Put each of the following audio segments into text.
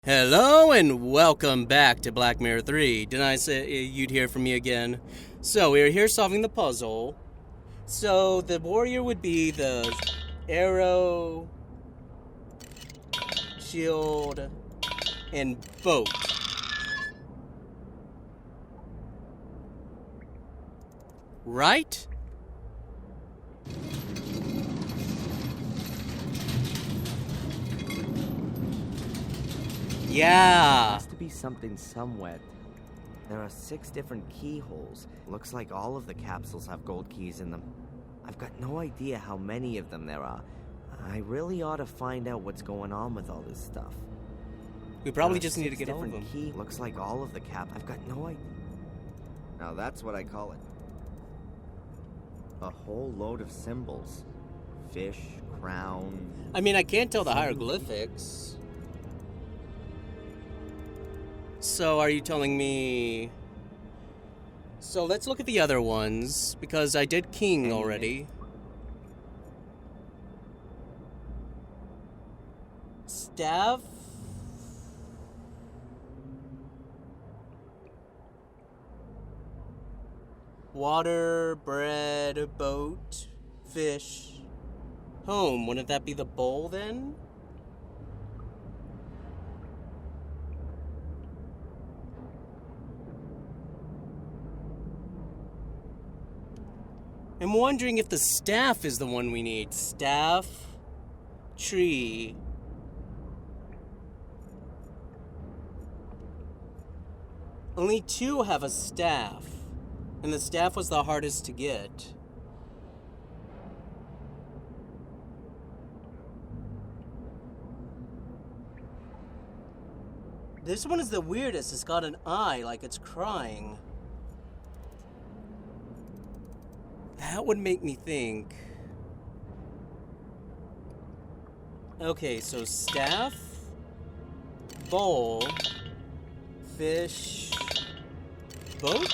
Hello and welcome back to Black Mirror 3. Didn't I say you'd hear from me again? So we are here solving the puzzle. So the warrior would be the arrow, shield, and boat. Right? Yeah. Has to be something somewhere. There are 6 different keyholes. Looks like all of the capsules have gold keys in them. I've got no idea how many of them there are. I really ought to find out what's going on with all this stuff. We probably just need to get all of them. Key. Looks like all of the I've got no idea. Now that's what I call it. A whole load of symbols. Fish, crown. I mean, I can't tell the hieroglyphics. So are you telling me... So let's look at the other ones, because I did king already. Staff? Water, bread, boat, fish. Home, wouldn't that be the bowl then? I'm wondering if the staff is the one we need. Staff, tree. Only 2 have a staff, and the staff was the hardest to get. This one is the weirdest. It's got an eye, like it's crying. That would make me think. Okay, so staff, bowl, fish, boat?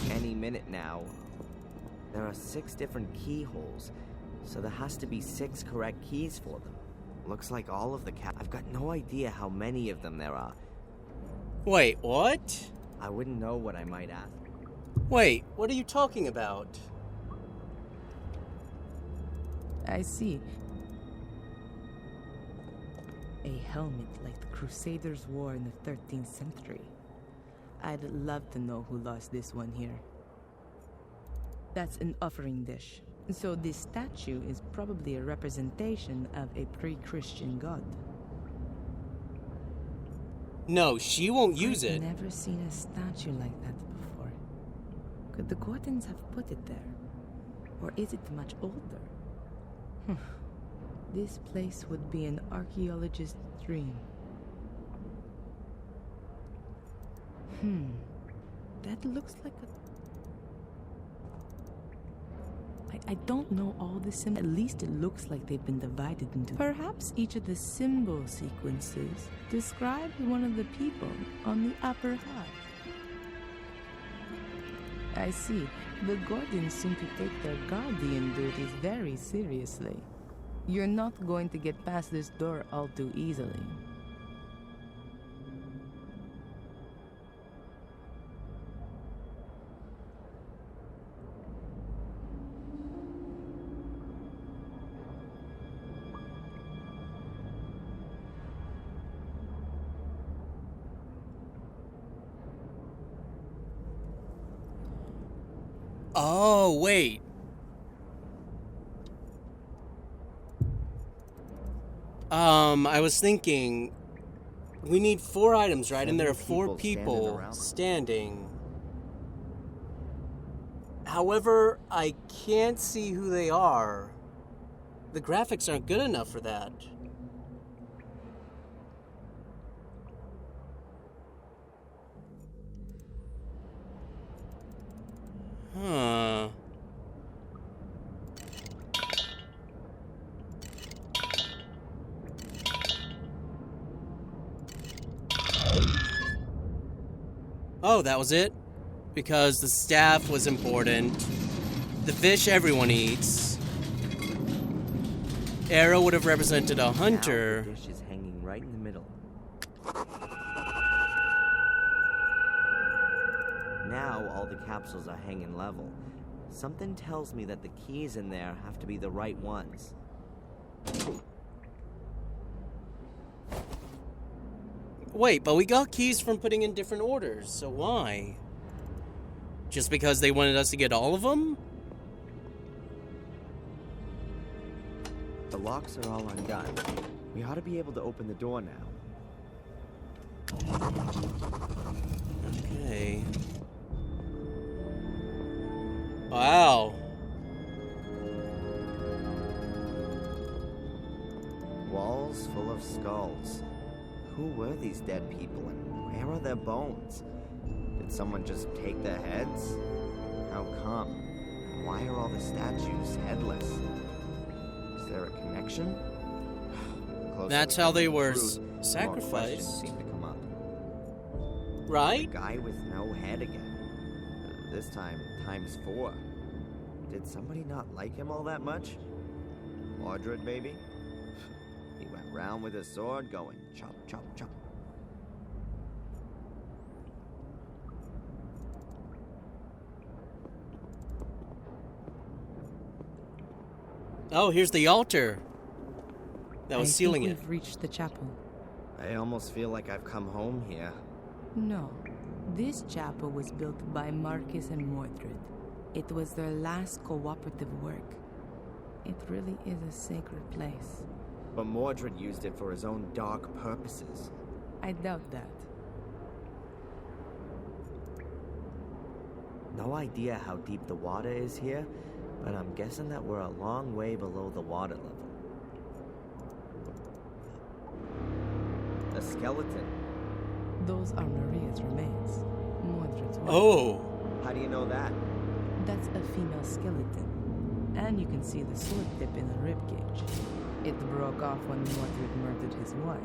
Any minute now. There are 6 different keyholes. So there has to be 6 correct keys for them. Looks like all of the I've got no idea how many of them there are. Wait, what? I wouldn't know what I might ask. Wait, what are you talking about? I see. A helmet like the Crusaders wore in the 13th century. I'd love to know who lost this one here. That's an offering dish. So this statue is probably a representation of a pre-Christian god. No, she won't use I've it. never seen a statue like that before. Could the Gordons have put it there? Or is it much older? This place would be an archaeologist's dream. That looks like a... I don't know all the symbols. At least it looks like they've been divided into... Perhaps each of the symbol sequences describes one of the people on the upper half. I see. The Gordons seem to take their guardian duties very seriously. You're not going to get past this door all too easily. Oh, wait. I was thinking, we need 4 items, right? And there are 4 people standing. However, I can't see who they are. The graphics aren't good enough for that. Huh. Oh, that was it? Because the staff was important. The fish everyone eats. Arrow would have represented a hunter. Now the dish is hanging right in the middle. Now all the capsules are hanging level. Something tells me that the keys in there have to be the right ones. Wait, but we got keys from putting in different orders, so why? Just because they wanted us to get all of them? The locks are all undone. We ought to be able to open the door now. Okay. Wow. Walls full of skulls. Who were these dead people and where are their bones? Did someone just take their heads? How come? Why are all the statues headless? Is there a connection? Closer That's we how come they to the were truth, the more questions sacrificed. seem to come up. Right? Guy with no head again. This time, times 4. Did somebody not like him all that much? Mordred, maybe? He went round with his sword going chop, chop, chop. Oh, here's the altar that was sealing I it. think we've reached the chapel. I almost feel like I've come home here. No, this chapel was built by Marcus and Mordred. It was their last cooperative work. It really is a sacred place. But Mordred used it for his own dark purposes. I doubt that. No idea how deep the water is here, but I'm guessing that we're a long way below the water level. A skeleton. Those are Maria's remains. Mordred's wife. Oh. How do you know that? That's a female skeleton. And you can see the sword dip in the ribcage. It broke off when Mordred murdered his wife.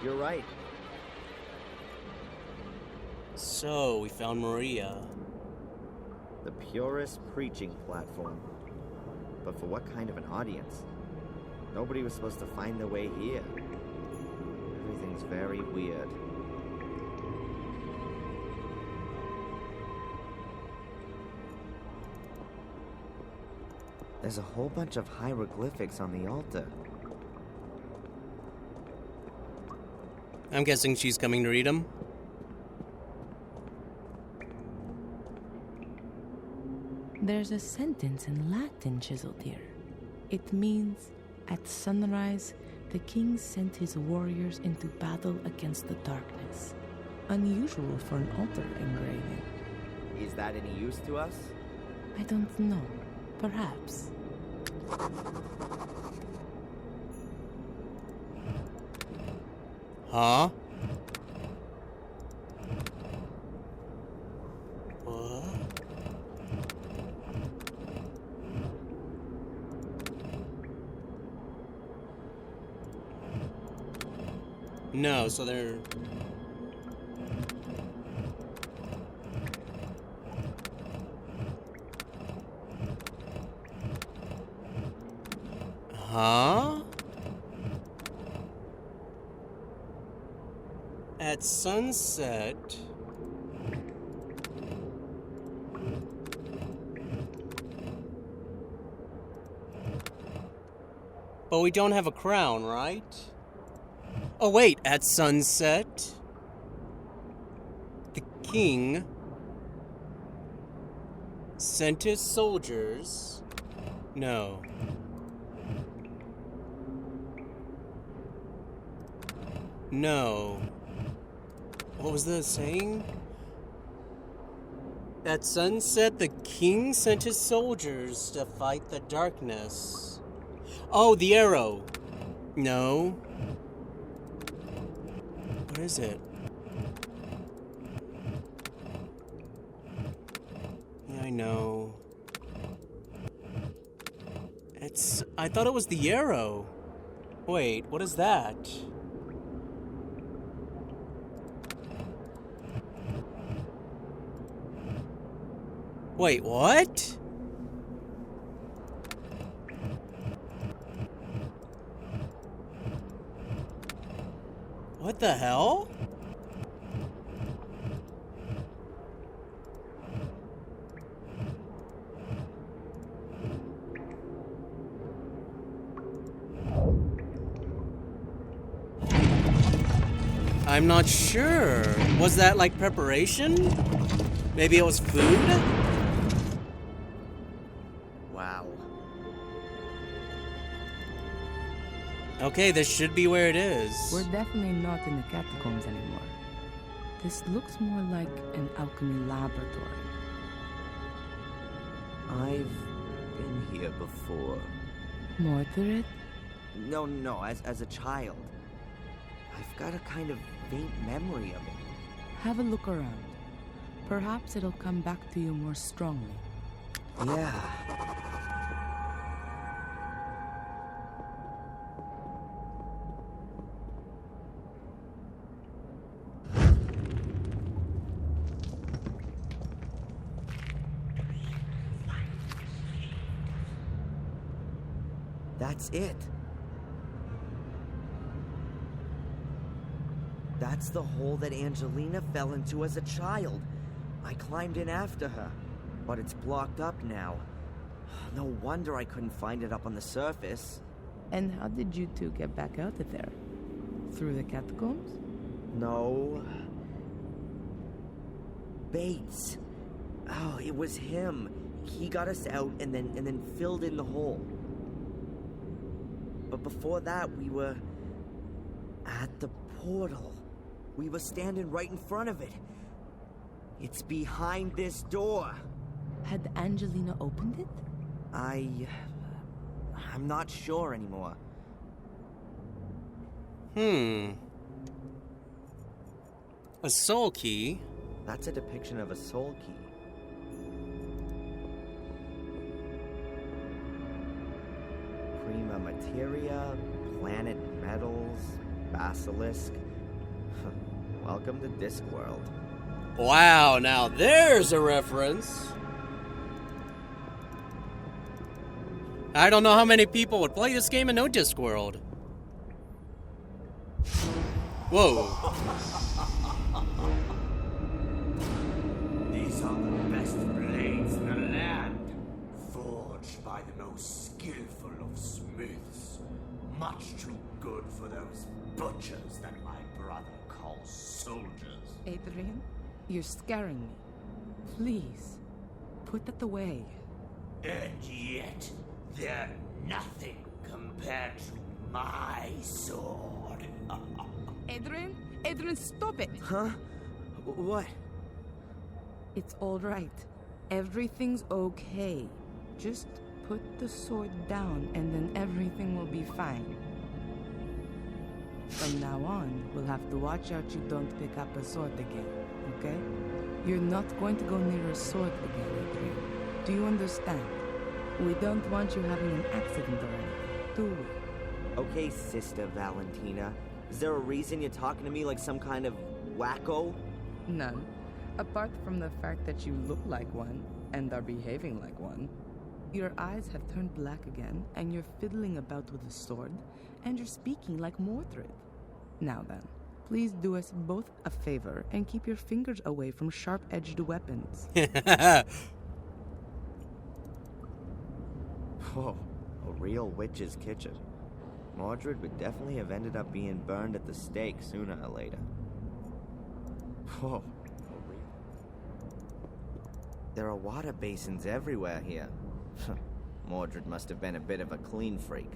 You're right. So, we found Maria. The purest preaching platform. But for what kind of an audience? Nobody was supposed to find their way here. Everything's very weird. There's a whole bunch of hieroglyphics on the altar. I'm guessing she's coming to read them. There's a sentence in Latin chiseled here. It means, at sunrise, the king sent his warriors into battle against the darkness. Unusual for an altar engraving. Is that any use to us? I don't know. Perhaps. Huh? What? No, so they're... Huh? At sunset... But we don't have a crown, right? Oh wait, at sunset... the king... sent his soldiers... No. No. What was the saying? At sunset, the king sent his soldiers to fight the darkness. Oh, the arrow. No. What is it? Yeah, I know. I thought it was the arrow. Wait, what is that? Wait, what? What the hell? I'm not sure. Was that like preparation? Maybe it was food? Wow. Okay, this should be where it is. We're definitely not in the catacombs anymore. This looks more like an alchemy laboratory. I've been here before. Mordred? No, as a child. I've got a kind of faint memory of it. Have a look around. Perhaps it'll come back to you more strongly. Yeah. That's it. That's the hole that Angelina fell into as a child. I climbed in after her, but it's blocked up now. No wonder I couldn't find it up on the surface. And how did you two get back out of there? Through the catacombs? No. Bates. Oh, it was him. He got us out and then filled in the hole. But before that, we were at the portal. We were standing right in front of it. It's behind this door. Had Angelina opened it? I'm not sure anymore. A soul key? That's a depiction of a soul key. Prima Materia, Planet Metals, Basilisk. Welcome to Discworld. Wow, now there's a reference. I don't know how many people would play this game and know Discworld. Whoa. These are the best blades in the land, forged by the most skillful of smiths. Much too good for those butchers that my brother calls soldiers. Adrian, you're scaring me. Please, put that away. And yet, they're nothing compared to my sword. Adrian, stop it! Huh? What? It's all right. Everything's okay. Just put the sword down and then everything will be fine. From now on, we'll have to watch out you don't pick up a sword again, okay? You're not going to go near a sword again, Adrian. Do you understand? We don't want you having an accident or anything, do we? Okay, Sister Valentina. Is there a reason you're talking to me like some kind of wacko? None. Apart from the fact that you look like one and are behaving like one. Your eyes have turned black again, and you're fiddling about with a sword, and you're speaking like Mordred. Now then, please do us both a favor and keep your fingers away from sharp-edged weapons. Oh, a real witch's kitchen. Mordred would definitely have ended up being burned at the stake sooner or later. Oh, there are water basins everywhere here. Mordred must have been a bit of a clean freak.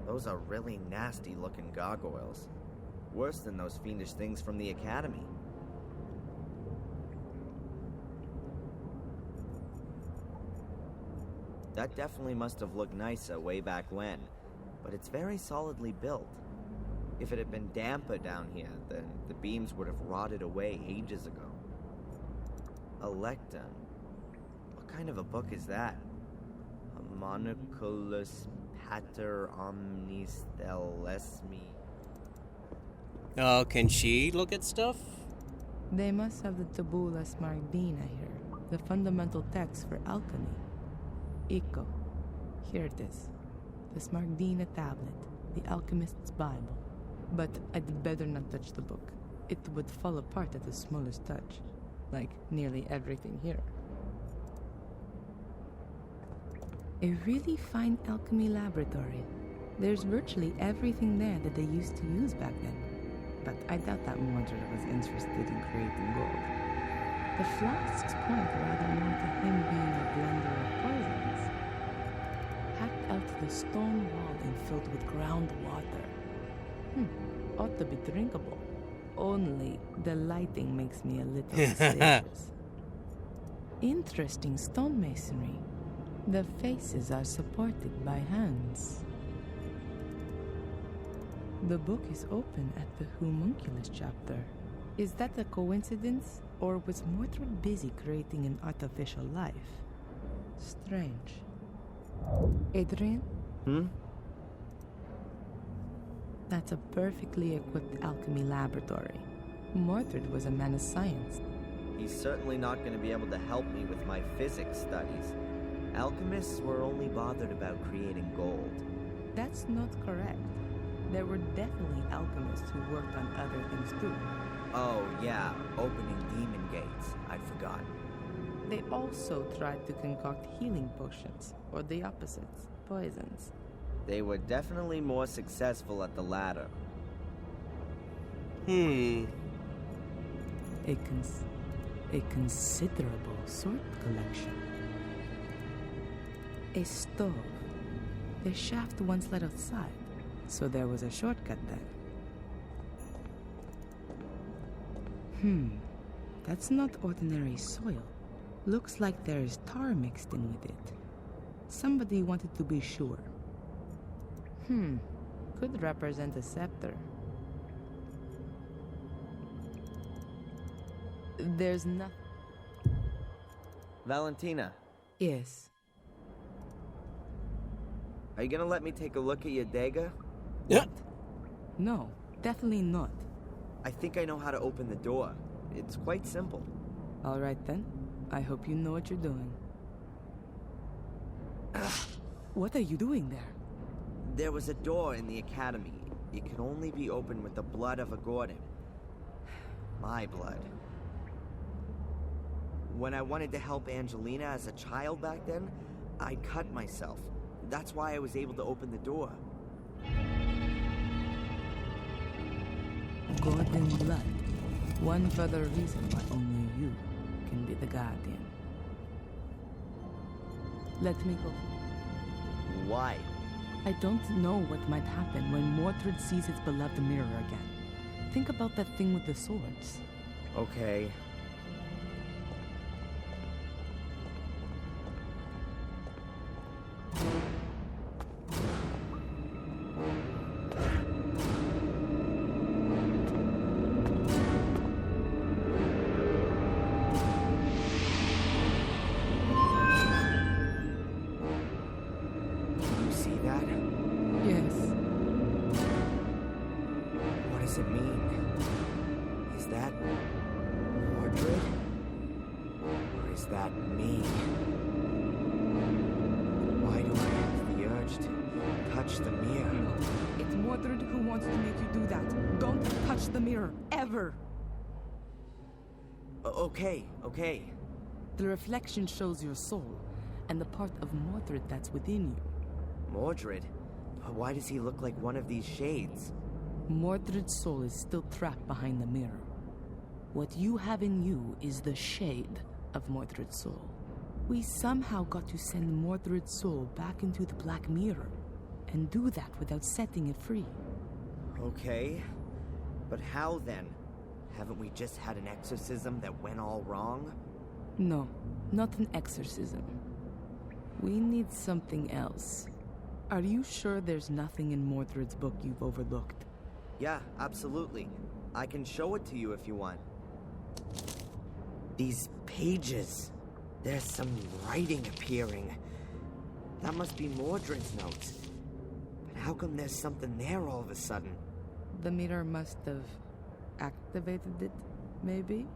Those are really nasty looking gargoyles. Worse than those fiendish things from the academy. That definitely must have looked nicer way back when, but it's very solidly built. If it had been damper down here, then the beams would have rotted away ages ago. A lectern. What kind of a book is that? Homunculus Pater Omnis Thelesmi. Oh, can she look at stuff? They must have the Tabula Smaragdina here, the fundamental text for alchemy. Iko. Here it is. The Smaragdina tablet, the alchemist's Bible. But I'd better not touch the book. It would fall apart at the smallest touch, like nearly everything here. A really fine alchemy laboratory. There's virtually everything there that they used to use back then. But I doubt that Mordred was interested in creating gold. The flasks point rather more to him being a blender of poisons. Hacked out to the stone wall and filled with groundwater. Ought to be drinkable. Only the lighting makes me a little suspicious. Interesting stonemasonry. The faces are supported by hands. The book is open at the homunculus chapter. Is that a coincidence, or was Mordred busy creating an artificial life? Strange. Adrian? That's a perfectly equipped alchemy laboratory. Mordred was a man of science. He's certainly not going to be able to help me with my physics studies. Alchemists were only bothered about creating gold. That's not correct. There were definitely alchemists who worked on other things too. Oh, yeah, opening demon gates. I'd forgotten. They also tried to concoct healing potions, or the opposites, poisons. They were definitely more successful at the latter. A considerable sword collection. A stove. The shaft once led outside, so there was a shortcut then. That's not ordinary soil. Looks like there's tar mixed in with it. Somebody wanted to be sure. Could represent a scepter. There's nothing. Valentina, Yes. are you gonna let me take a look at your dagger? Yeah. No, definitely not. I think I know how to open the door. It's quite simple. All right then. I hope you know what you're doing. What are you doing there? There was a door in the academy. It could only be opened with the blood of a Gordon. My blood. When I wanted to help Angelina as a child back then, I cut myself. That's why I was able to open the door. Gordon blood. One further reason why only you can be the guardian. Let me go. Why? I don't know what might happen when Mordred sees his beloved mirror again. Think about that thing with the swords. Okay. Yes. What does it mean? Is that Mordred? Or is that me? Why do I have the urge to touch the mirror? It's Mordred who wants to make you do that. Don't touch the mirror, ever! Okay. The reflection shows your soul, and the part of Mordred that's within you. Mordred? But why does he look like one of these shades? Mordred's soul is still trapped behind the mirror. What you have in you is the shade of Mordred's soul. We somehow got to send Mordred's soul back into the Black Mirror, and do that without setting it free. Okay. But how then? Haven't we just had an exorcism that went all wrong? No, not an exorcism. We need something else. Are you sure there's nothing in Mordred's book you've overlooked? Yeah, absolutely. I can show it to you if you want. These pages. There's some writing appearing. That must be Mordred's notes. But how come there's something there all of a sudden? The mirror must have activated it, maybe?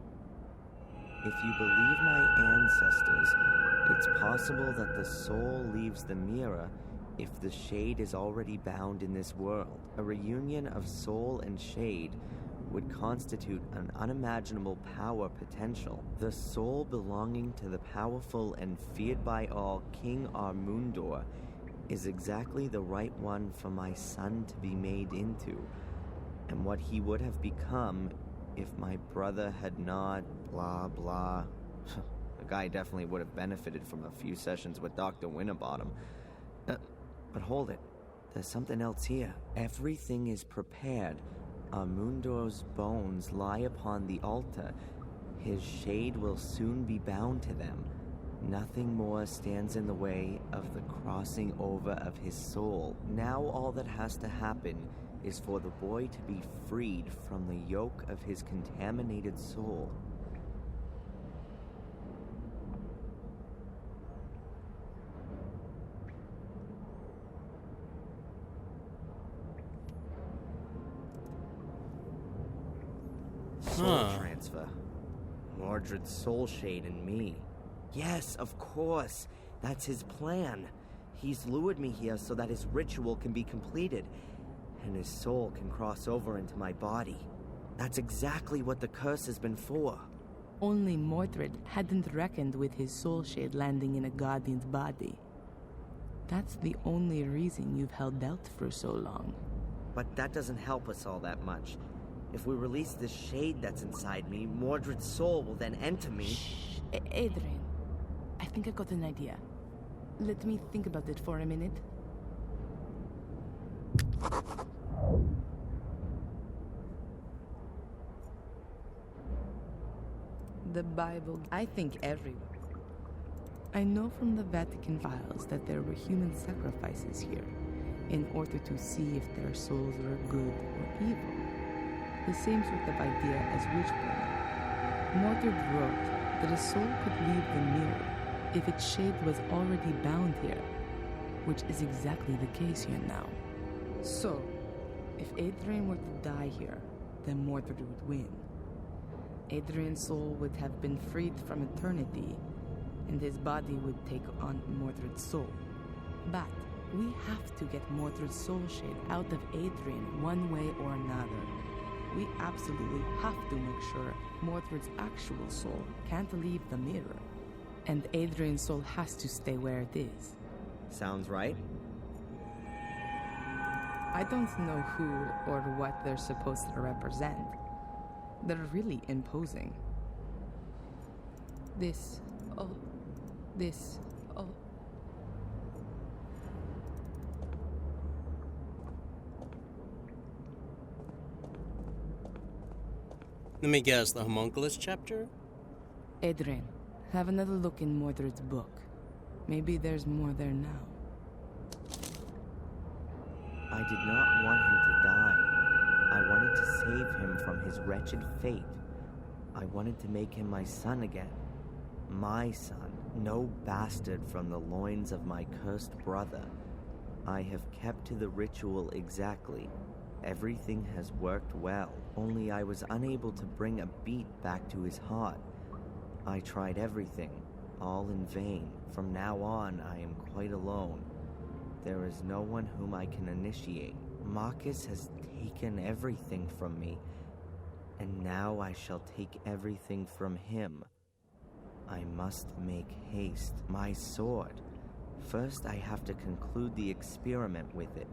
If you believe my ancestors, it's possible that the soul leaves the mirror if the shade is already bound in this world. A reunion of soul and shade would constitute an unimaginable power potential. The soul belonging to the powerful and feared by all King Armundor is exactly the right one for my son to be made into, and what he would have become if my brother had not blah blah. The guy definitely would have benefited from a few sessions with Dr. Winterbottom. But hold it, there's something else here. Everything is prepared. Armundor's bones lie upon the altar. His shade will soon be bound to them. Nothing more stands in the way of the crossing over of his soul. Now all that has to happen is for the boy to be freed from the yoke of his contaminated soul. Soul transfer. Mordred's soul shade and me. Yes, of course. That's his plan. He's lured me here so that his ritual can be completed, and his soul can cross over into my body. That's exactly what the curse has been for. Only Mordred hadn't reckoned with his soul shade landing in a guardian's body. That's the only reason you've held out for so long. But that doesn't help us all that much. If we release the shade that's inside me, Mordred's soul will then enter me. Shh, Adrian. I think I got an idea. Let me think about it for a minute. The Bible. I think everyone. I know from the Vatican files that there were human sacrifices here in order to see if their souls were good or evil. The same sort of idea as witch-burning. Mordred wrote that a soul could leave the mirror if its shade was already bound here, which is exactly the case here now. So, if Adrian were to die here, then Mordred would win. Adrian's soul would have been freed from eternity, and his body would take on Mordred's soul. But we have to get Mordred's soul shade out of Adrian one way or another. We absolutely have to make sure Mordred's actual soul can't leave the mirror, and Adrian's soul has to stay where it is. Sounds right. I don't know who or what they're supposed to represent. They're really imposing. This. Let me guess, the homunculus chapter? Adrian, have another look in Mordred's book. Maybe there's more there now. I did not want him to die. I wanted to save him from his wretched fate. I wanted to make him my son again. My son, no bastard from the loins of my cursed brother. I have kept to the ritual exactly. Everything has worked well, only I was unable to bring a beat back to his heart. I tried everything, all in vain. From now on, I am quite alone. There is no one whom I can initiate. Marcus has taken everything from me, and now I shall take everything from him. I must make haste. My sword. First, I have to conclude the experiment with it.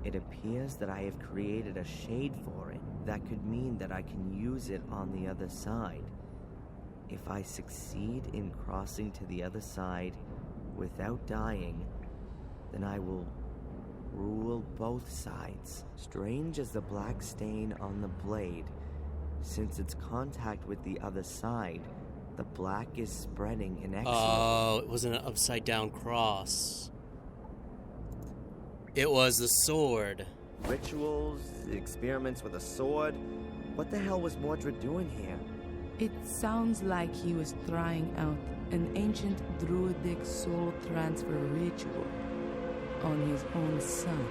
It appears that I have created a shade for it. That could mean that I can use it on the other side. If I succeed in crossing to the other side without dying, then I will rule both sides. Strange as the black stain on the blade, since its contact with the other side, the black is spreading inexorably. Oh, it was an upside-down cross. It was the sword. Rituals, experiments with a sword. What the hell was Mordred doing here? It sounds like he was trying out an ancient druidic soul transfer ritual on his own son.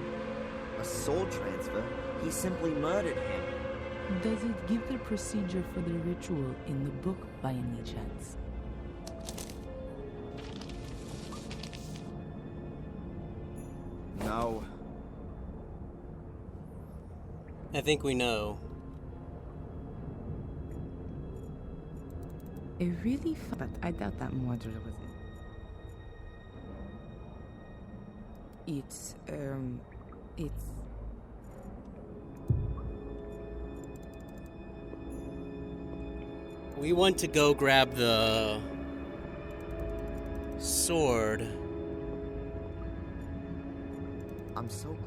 A soul transfer? He simply murdered him. Does it give the procedure for the ritual in the book by any chance? No. I think we know. It really but I doubt that Mordred was it. It's We want to go grab the sword. I'm so close.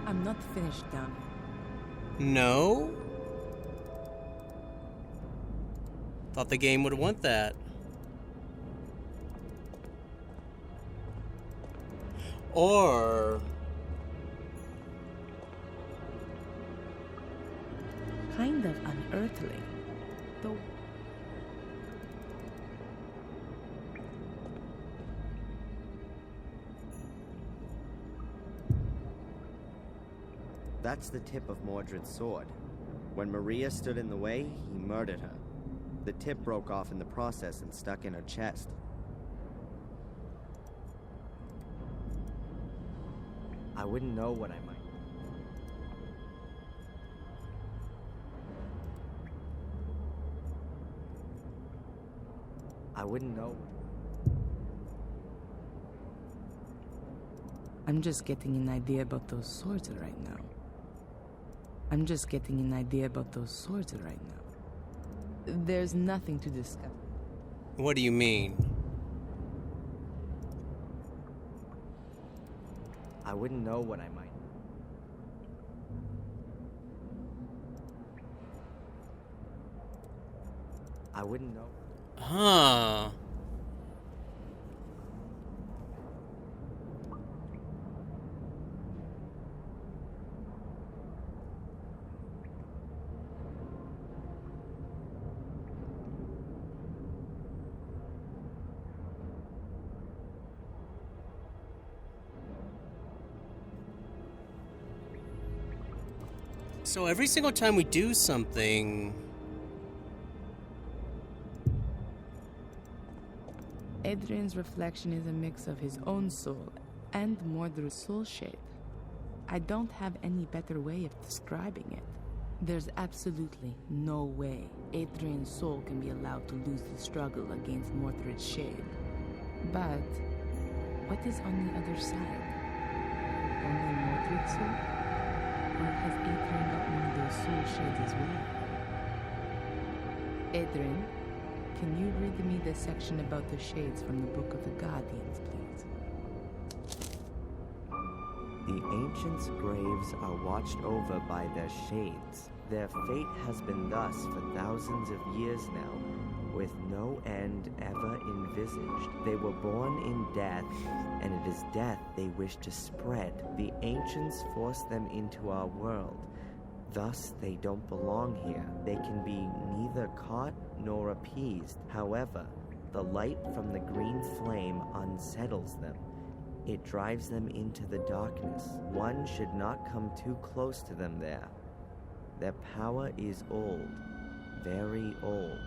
I'm not finished down. No? Thought the game would want that. Or Kind of unearthly, though. That's the tip of Mordred's sword. When Maria stood in the way, he murdered her. The tip broke off in the process and stuck in her chest. I wouldn't know what I might. I wouldn't know. I'm just getting an idea about those swords right now. There's nothing to discuss. what do you mean? I wouldn't know what I might. I wouldn't know. Huh. So every single time we do something, Adrian's reflection is a mix of his own soul and Mordred's soul shade. I don't have any better way of describing it. There's absolutely no way Adrian's soul can be allowed to lose the struggle against Mordred's shade. But what is on the other side? Only Mordred's soul? Or has Adrian got one of those soul shades as well? Adrian, can you read me the section about the shades from the Book of the Guardians, please? The ancients' graves are watched over by their shades. Their fate has been thus for thousands of years now, with no end ever envisaged. They were born in death, and it is death they wish to spread. The ancients forced them into our world. Thus, they don't belong here. They can be neither caught nor appeased. However, the light from the green flame unsettles them. It drives them into the darkness. One should not come too close to them there. Their power is old, very old.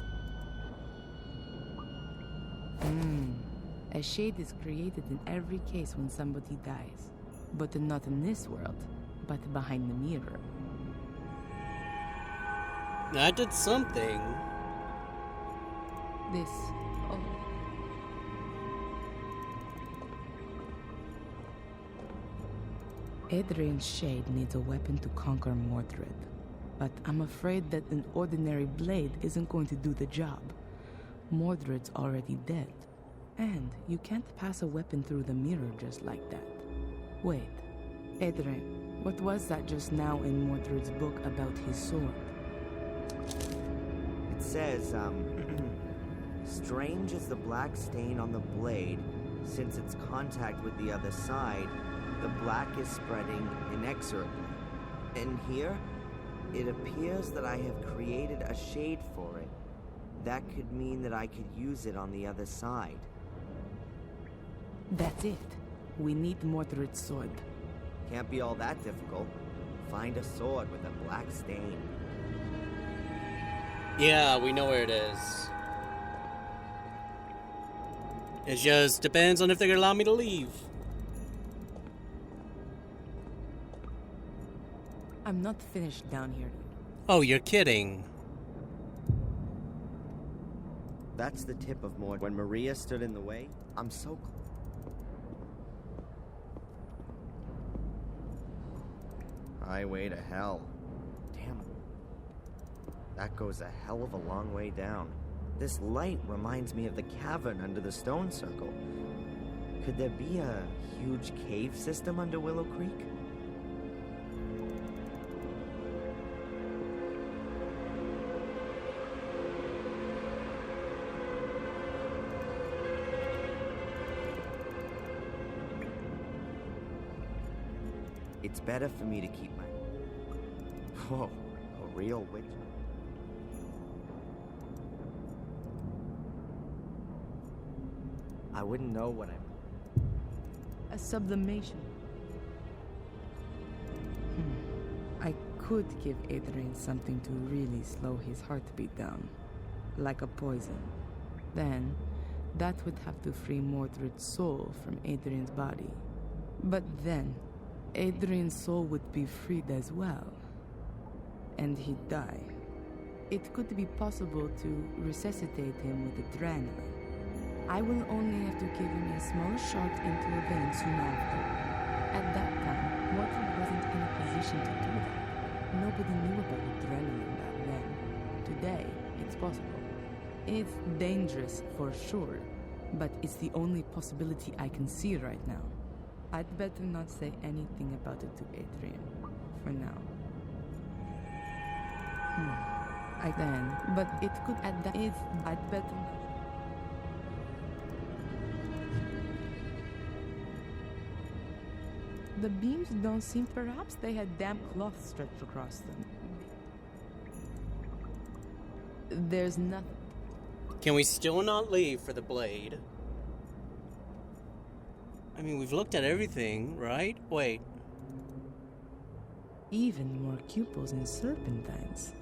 A shade is created in every case when somebody dies. But not in this world, but behind the mirror. I did something. This... oh. Adrian's shade needs a weapon to conquer Mordred. But I'm afraid that an ordinary blade isn't going to do the job. Mordred's already dead. And you can't pass a weapon through the mirror just like that. Wait, Adrian, what was that just now in Mordred's book about his sword? It says, strange as the black stain on the blade, since its contact with the other side, the black is spreading inexorably. And here, it appears that I have created a shade for it. That could mean that I could use it on the other side. That's it. We need Mordred's sword. Can't be all that difficult. Find a sword with a black stain. Yeah, we know where it is. It just depends on if they're gonna allow me to leave. I'm not finished down here. Oh, you're kidding. That's the tip of Mord. When Maria stood in the way, I'm so Highway to hell. Damn. That goes a hell of a long way down. This light reminds me of the cavern under the stone circle. Could there be a huge cave system under Willow Creek? It's better for me to keep my... Whoa, a real witch. I wouldn't know what I'm... A sublimation. I could give Adrian something to really slow his heartbeat down. Like a poison. Then, that would have to free Mordred's soul from Adrian's body. But then, Adrian's soul would be freed as well. And he'd die. It could be possible to resuscitate him with adrenaline. I will only have to give him a small shot into a vein soon after. At that time, Mordred wasn't in a position to do that. Nobody knew about adrenaline back then. Today, it's possible. It's dangerous for sure, but it's the only possibility I can see right now. I'd better not say anything about it to Adrian, for now. But it could at that is, I'd better not. The beams don't seem, perhaps they had damp cloth stretched across them. There's nothing. Can we still not leave for the blade? I mean, we've looked at everything, right? Wait. Even more cupels and serpentines.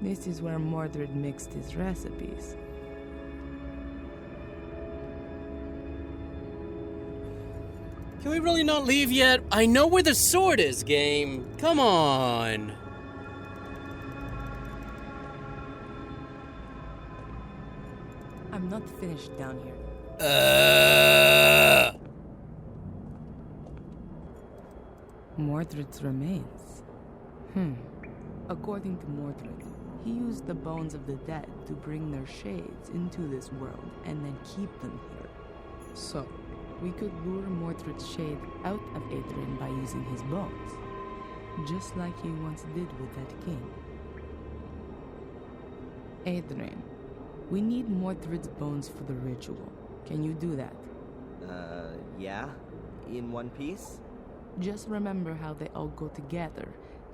This is where Mordred mixed his recipes. Can we really not leave yet? I know where the sword is, game. Come on. I'm not finished down here. Mordred's remains. According to Mordred, he used the bones of the dead to bring their shades into this world and then keep them here. So, we could lure Mordred's shade out of Adrian by using his bones, just like he once did with that king. Adrian, we need Mordred's bones for the ritual. Can you do that? Yeah? In one piece? Just remember how they all go together,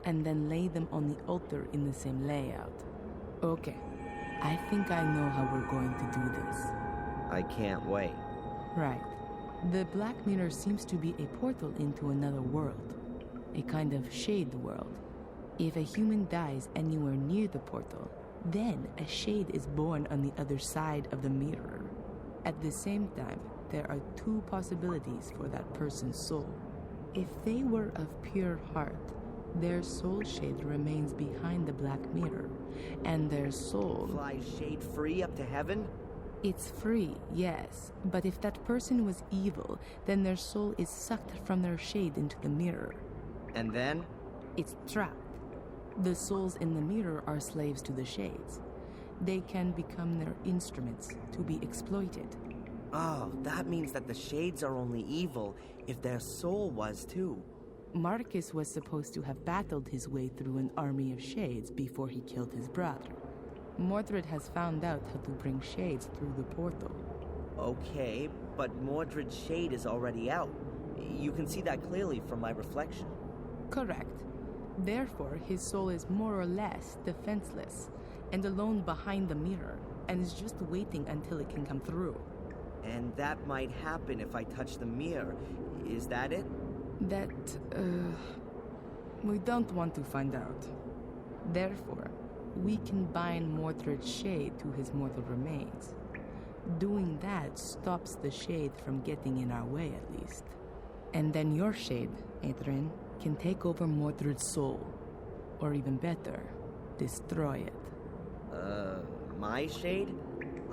and then lay them on the altar in the same layout. Okay, I think I know how we're going to do this. I can't wait. Right. The Black Mirror seems to be a portal into another world. A kind of shade world. If a human dies anywhere near the portal, then a shade is born on the other side of the mirror. At the same time, there are two possibilities for that person's soul. If they were of pure heart, their soul shade remains behind the Black Mirror, and their soul... Fly shade free up to heaven? It's free, yes, but if that person was evil, then their soul is sucked from their shade into the mirror. And then? It's trapped. The souls in the mirror are slaves to the shades. They can become their instruments to be exploited. Oh, that means that the shades are only evil if their soul was too. Marcus was supposed to have battled his way through an army of shades before he killed his brother. Mordred has found out how to bring shades through the portal. Okay, but Mordred's shade is already out. You can see that clearly from my reflection. Correct. Therefore, his soul is more or less defenseless and alone behind the mirror, and is just waiting until it can come through. And that might happen if I touch the mirror. Is that it? That, we don't want to find out. Therefore, we can bind Mordred's shade to his mortal remains. Doing that stops the shade from getting in our way, at least. And then your shade, Adrian, can take over Mordred's soul. Or even better, destroy it. My shade?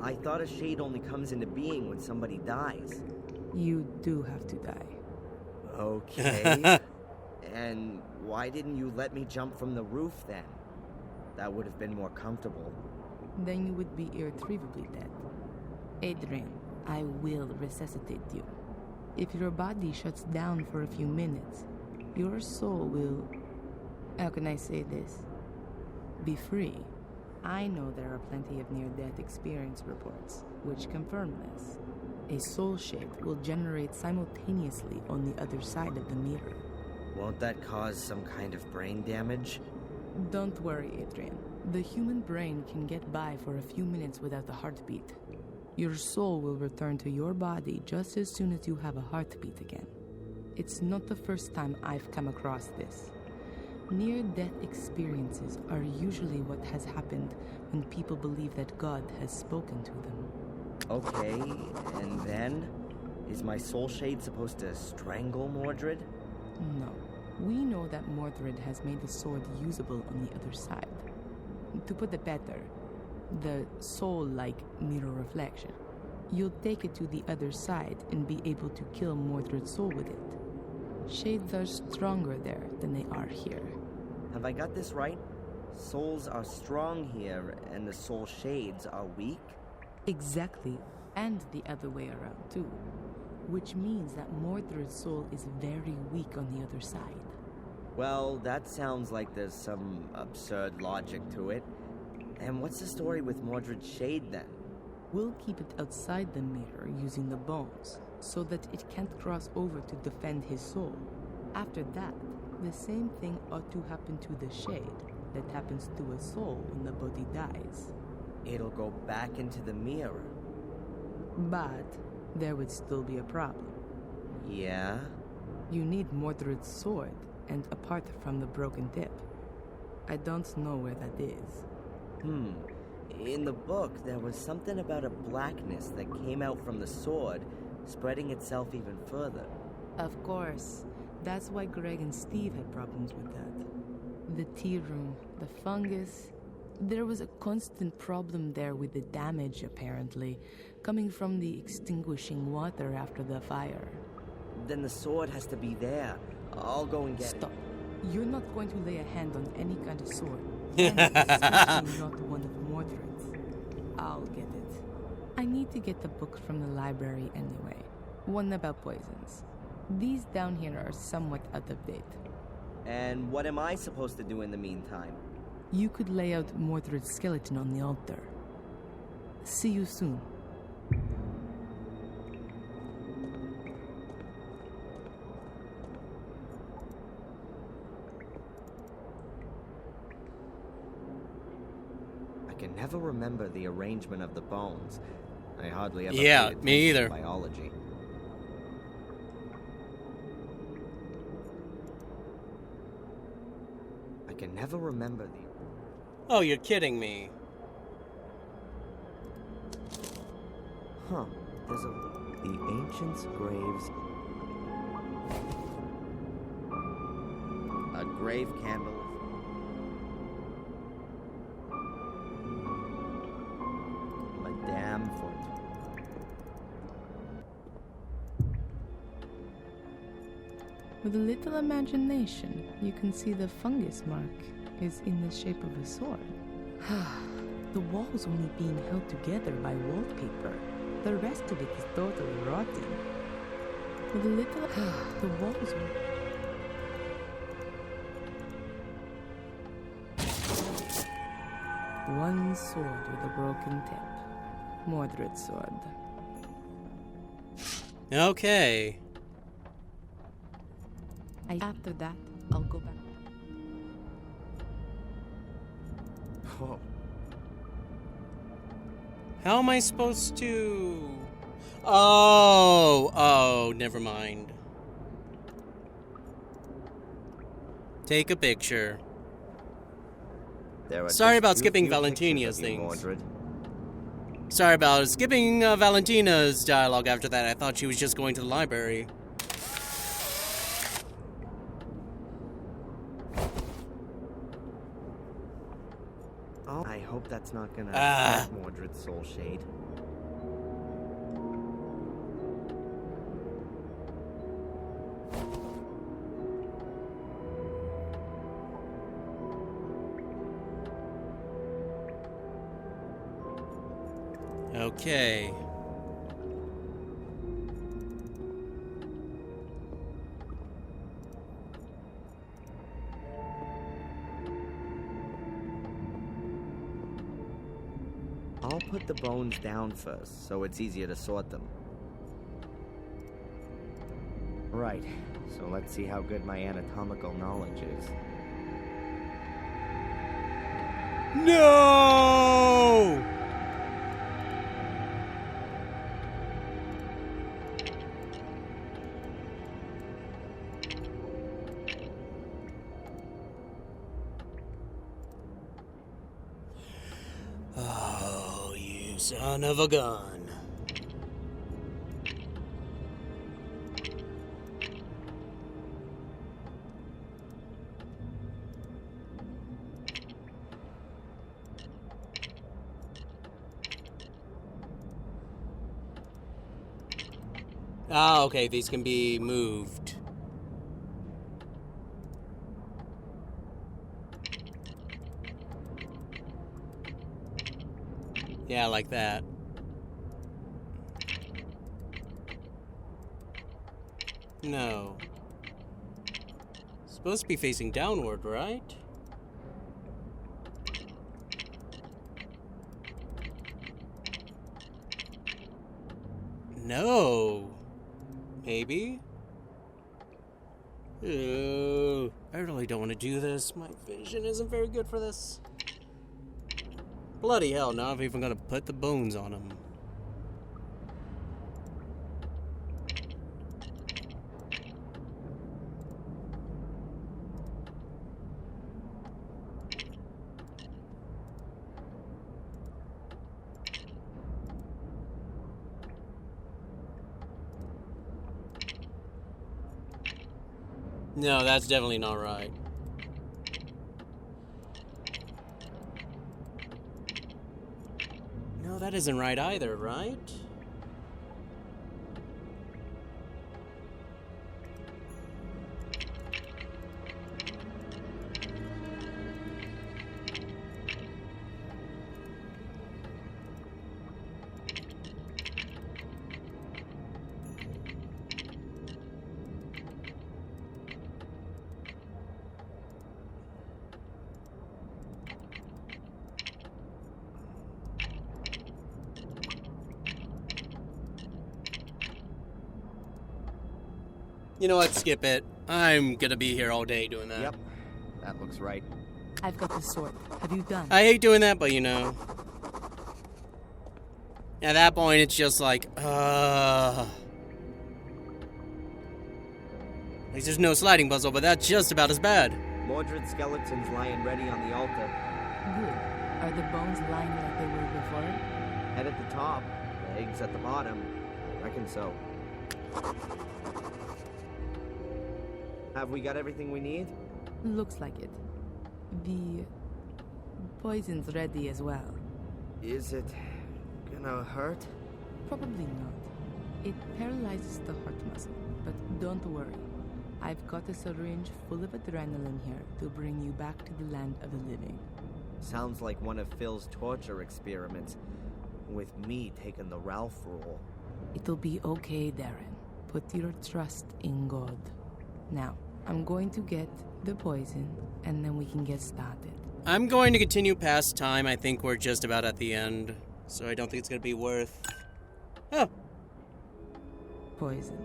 I thought a shade only comes into being when somebody dies. You do have to die. Okay. And why didn't you let me jump from the roof then? That would have been more comfortable. Then you would be irretrievably dead. Adrian, I will resuscitate you. If your body shuts down for a few minutes, your soul will... How can I say this? Be free. I know there are plenty of near-death experience reports, which confirm this. A soul shade will generate simultaneously on the other side of the mirror. Won't that cause some kind of brain damage? Don't worry, Adrian. The human brain can get by for a few minutes without a heartbeat. Your soul will return to your body just as soon as you have a heartbeat again. It's not the first time I've come across this. Near-death experiences are usually what has happened when people believe that God has spoken to them. Okay, and then? Is my soul shade supposed to strangle Mordred? No. We know that Mordred has made the sword usable on the other side. To put it better, the soul-like mirror reflection. You'll take it to the other side and be able to kill Mordred's soul with it. Shades are stronger there than they are here. Have I got this right? Souls are strong here, and the soul shades are weak? Exactly, and the other way around too. Which means that Mordred's soul is very weak on the other side. Well, that sounds like there's some absurd logic to it. And what's the story with Mordred's shade then? We'll keep it outside the mirror using the bones, so that it can't cross over to defend his soul. After that, the same thing ought to happen to the shade that happens to a soul when the body dies. It'll go back into the mirror. But there would still be a problem. Yeah? You need Mordred's sword, and apart from the broken tip. I don't know where that is. In the book, there was something about a blackness that came out from the sword, spreading itself even further. Of course. That's why Greg and Steve had problems with that. The tea room, the fungus... There was a constant problem there with the damage, apparently, coming from the extinguishing water after the fire. Then the sword has to be there. I'll go and get Stop. You're not going to lay a hand on any kind of sword. And especially not one of Mordred's. I'll get it. I need to get the book from the library anyway. One about poisons. These down here are somewhat out of date. And what am I supposed to do in the meantime? You could lay out Mordred's skeleton on the altar. See you soon. I can never remember the arrangement of the bones. I hardly ever Yeah, paid me attention to either. biology. I can never remember the... Oh, you're kidding me. Huh. There's a... The ancients' graves... A grave candle. Madame Fortune. With a little imagination, you can see the fungus mark is in the shape of a sword. The wall's only being held together by wallpaper. The rest of it is totally rotten. With a little... the walls... One sword with a broken tip. Mordred's sword. Okay. After that, I'll go back. Oh. How am I supposed to... Oh, never mind. Take a picture. There are Sorry just about too skipping few pictures Valentina's of you, things. Mordred. Sorry about skipping Valentina's dialogue after that. I thought she was just going to the library. Oh, I hope that's not gonna Ah. hurt Mordred's soul shade. Okay. I'll put the bones down first, so it's easier to sort them. Right, so let's see how good my anatomical knowledge is. No! Oh, you son of a gun. Ah, okay, these can be moved. Yeah, like that. No. Supposed to be facing downward, right? No. Maybe? Ew. I really don't want to do this. My vision isn't very good for this. Bloody hell, now I'm even gonna put the bones on him. No, that's definitely not right. No, that isn't right either, right? You know what? Skip it. I'm gonna be here all day doing that. Yep, that looks right. I've got the sword. Have you done? I hate doing that, but you know. At that point, it's just like, At least there's no sliding puzzle, but that's just about as bad. Mordred's skeleton's lying ready on the altar. Good. Are the bones lying like they were before? Head at the top, legs at the bottom. I reckon so. Have we got everything we need? Looks like it. The poison's ready as well. Is it gonna hurt? Probably not. It paralyzes the heart muscle, but don't worry. I've got a syringe full of adrenaline here to bring you back to the land of the living. Sounds like one of Phil's torture experiments, with me taking the Ralph rule. It'll be okay, Darren. Put your trust in God. Now, I'm going to get the poison, and then we can get started. I'm going to continue past time. I think we're just about at the end, so I don't think it's gonna be worth... Oh, Poison.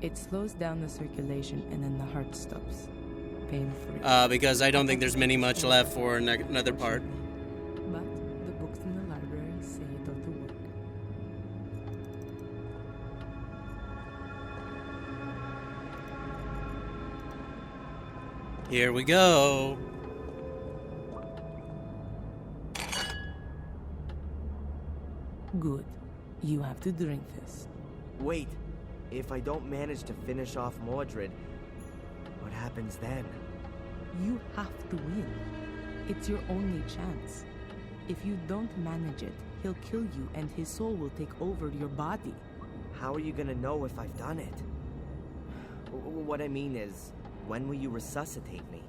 It slows down the circulation, and then the heart stops. Pain-free. because I don't think there's much left for another part. But the books in the library say it ought to work. Here we go. Good. You have to drink this. Wait, if I don't manage to finish off Mordred, what happens then? You have to win. It's your only chance. If you don't manage it, he'll kill you and his soul will take over your body. How are you gonna know if I've done it? What I mean is, when will you resuscitate me?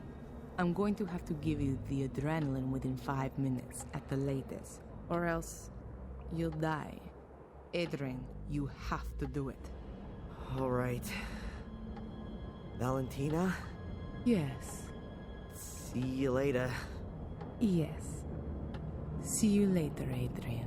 I'm going to have to give you the adrenaline within 5 minutes at the latest, or else you'll die. Adrian, you have to do it. All right. Valentina? Yes. See you later. Yes. See you later, Adrian.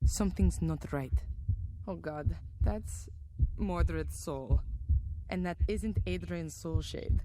Something's not right. Oh god, that's Mordred's soul. And that isn't Adrian's soul shade.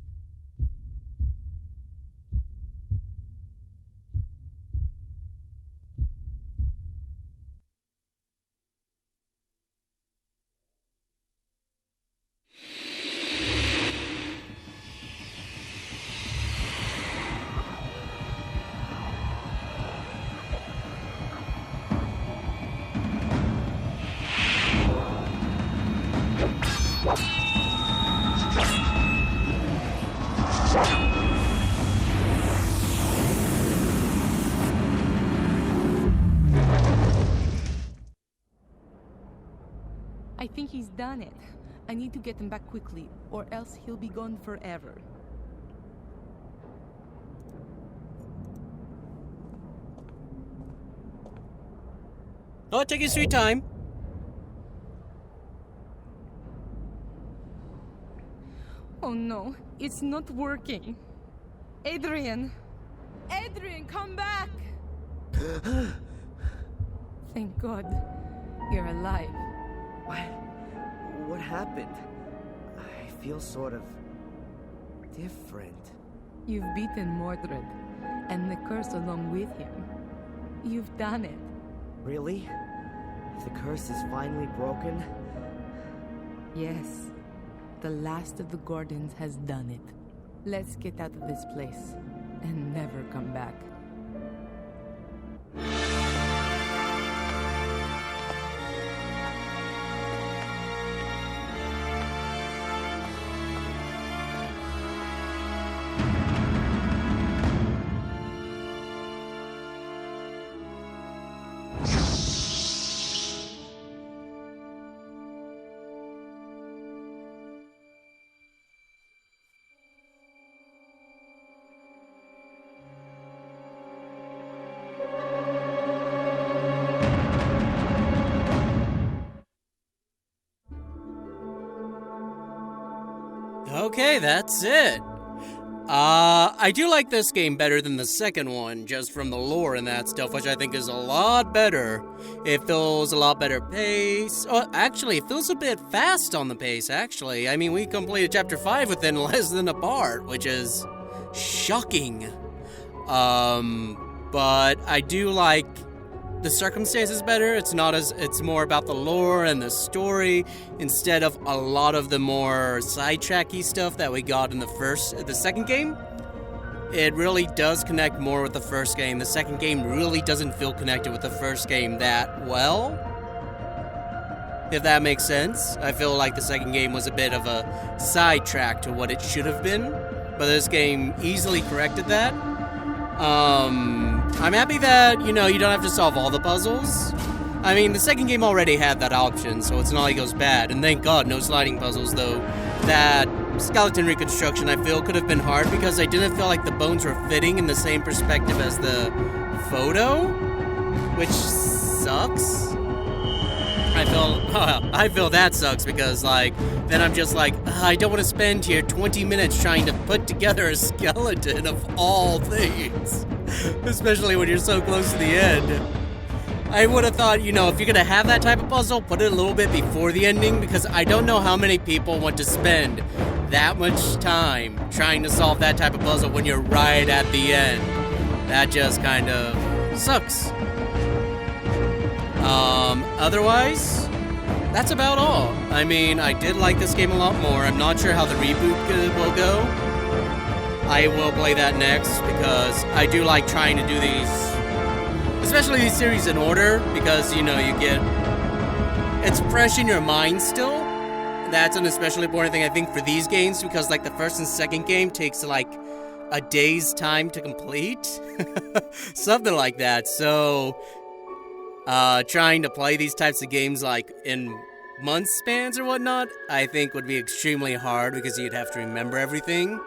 I think he's done it. I need to get him back quickly, or else he'll be gone forever. Oh, take your sweet time. Oh no, it's not working. Adrian! Adrian, come back! Thank God, you're alive. What happened? I feel sort of different. You've beaten Mordred, and the curse along with him. You've done it. Really? The curse is finally broken? Yes, the last of the Gordons has done it. Let's get out of this place and never come back. Okay, that's it. I do like this game better than the second one, just from the lore and that stuff, which I think is a lot better. It feels a lot better pace. Oh, actually, it feels a bit fast on the pace, actually. I mean, we completed Chapter 5 within less than a part, which is shocking. But I do like the circumstances better. It's more about the lore and the story instead of a lot of the more sidetracky stuff that we got in the second game. It really does connect more with the first game. The second game really doesn't feel connected with the first game that well, if that makes sense. I feel like the second game was a bit of a sidetrack to what it should have been, but this game easily corrected that. I'm happy that, you don't have to solve all the puzzles. I mean, the second game already had that option, so it's not like it goes bad. And thank God, no sliding puzzles, though. That skeleton reconstruction, I feel, could have been hard because I didn't feel like the bones were fitting in the same perspective as the photo, which sucks. I feel that sucks because, then I'm just like, I don't want to spend here 20 minutes trying to put together a skeleton of all things. Especially when you're so close to the end. I would have thought, you know, if you're going to have that type of puzzle, put it a little bit before the ending, because I don't know how many people want to spend that much time trying to solve that type of puzzle when you're right at the end. That just kind of sucks. Otherwise, that's about all. I mean, I did like this game a lot more. I'm not sure how the reboot will go. I will play that next because I do like trying to do these, especially these series in order, because, you know, it's fresh in your mind still. That's an especially important thing, I think, for these games, because, like, the first and second game takes, like, a day's time to complete. Something like that. So, trying to play these types of games, like, in month spans or whatnot, I think would be extremely hard because you'd have to remember everything.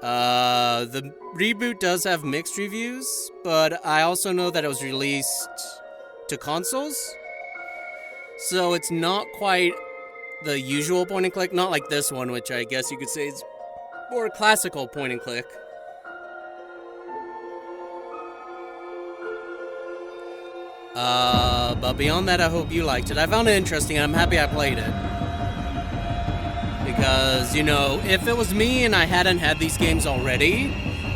The reboot does have mixed reviews, but I also know that it was released to consoles. So it's not quite the usual point and click, not like this one, which I guess you could say is more classical point and click. But beyond that, I hope you liked it. I found it interesting, and I'm happy I played it. Because, you know, if it was me and I hadn't had these games already,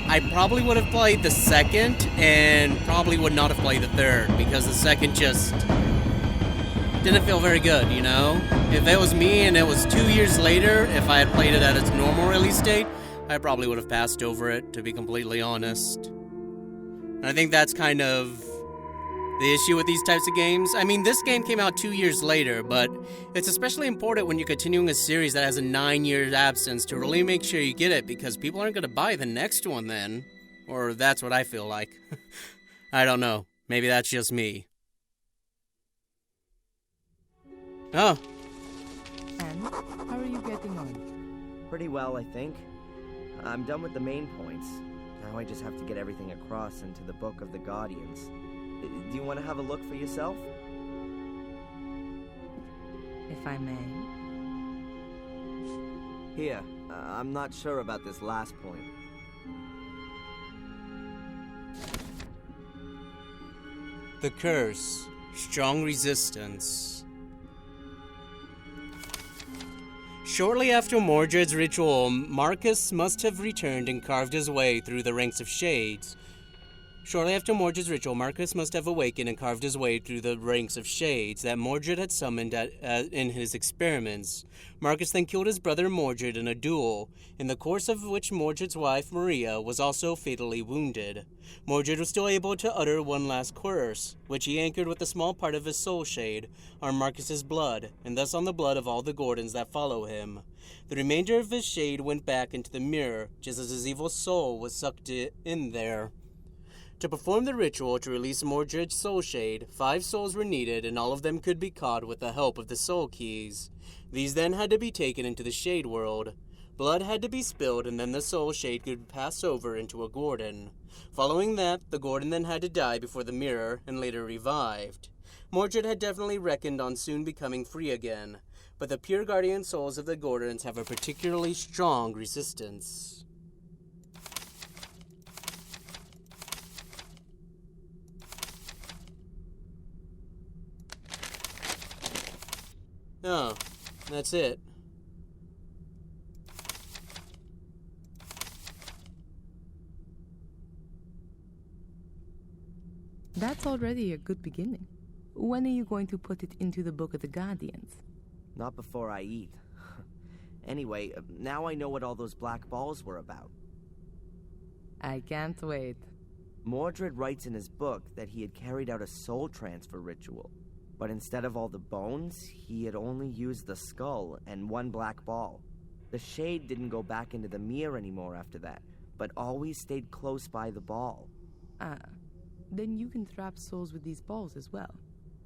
I probably would have played the second, and probably would not have played the third, because the second just didn't feel very good, you know? If it was me and it was 2 years later, if I had played it at its normal release date, I probably would have passed over it, to be completely honest. And I think that's kind of the issue with these types of games. I mean, this game came out 2 years later, but it's especially important when you're continuing a series that has a 9-year absence to really make sure you get it, because people aren't going to buy the next one then. Or that's what I feel like. I don't know. Maybe that's just me. Oh. And how are you getting on? Pretty well, I think. I'm done with the main points. Now I just have to get everything across into the Book of the Guardians. Do you want to have a look for yourself? If I may. Here, I'm not sure about this last point. The Curse. Strong Resistance. Shortly after Mordred's ritual, Marcus must have returned and carved his way through the ranks of shades. Shortly after Mordred's ritual, Marcus must have awakened and carved his way through the ranks of shades that Mordred had summoned in his experiments. Marcus then killed his brother Mordred in a duel, in the course of which Mordred's wife, Maria, was also fatally wounded. Mordred was still able to utter one last curse, which he anchored with a small part of his soul shade on Marcus's blood, and thus on the blood of all the Gordons that follow him. The remainder of his shade went back into the mirror, just as his evil soul was sucked in there. To perform the ritual to release Mordred's soul shade, 5 souls were needed, and all of them could be caught with the help of the soul keys. These then had to be taken into the shade world. Blood had to be spilled, and then the soul shade could pass over into a Gordon. Following that, the Gordon then had to die before the mirror, and later revived. Mordred had definitely reckoned on soon becoming free again, but the pure guardian souls of the Gordons have a particularly strong resistance. Oh, that's it. That's already a good beginning. When are you going to put it into the Book of the Guardians? Not before I eat. Anyway, now I know what all those black balls were about. I can't wait. Mordred writes in his book that he had carried out a soul transfer ritual. But instead of all the bones, he had only used the skull and one black ball. The shade didn't go back into the mirror anymore after that, but always stayed close by the ball. Ah, then you can trap souls with these balls as well.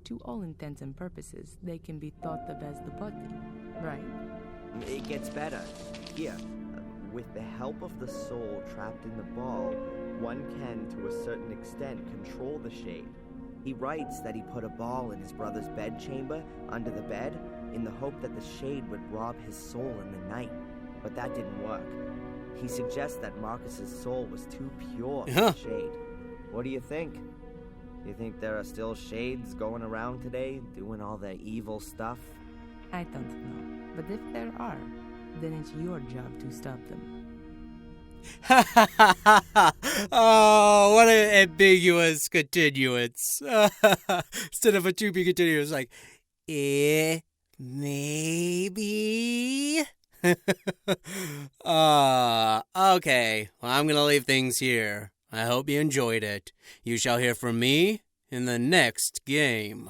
To all intents and purposes, they can be thought of as the putty, right? It gets better. Here, with the help of the soul trapped in the ball, one can, to a certain extent, control the shade. He writes that he put a ball in his brother's bedchamber under the bed in the hope that the shade would rob his soul in the night, but that didn't work. He suggests that Marcus's soul was too pure for the shade. What do you think? You think there are still shades going around today, doing all their evil stuff? I don't know. But if there are, then it's your job to stop them. Oh, what an ambiguous continuance. Instead of a to be continued, it's like, maybe? Okay. Well, I'm going to leave things here. I hope you enjoyed it. You shall hear from me in the next game.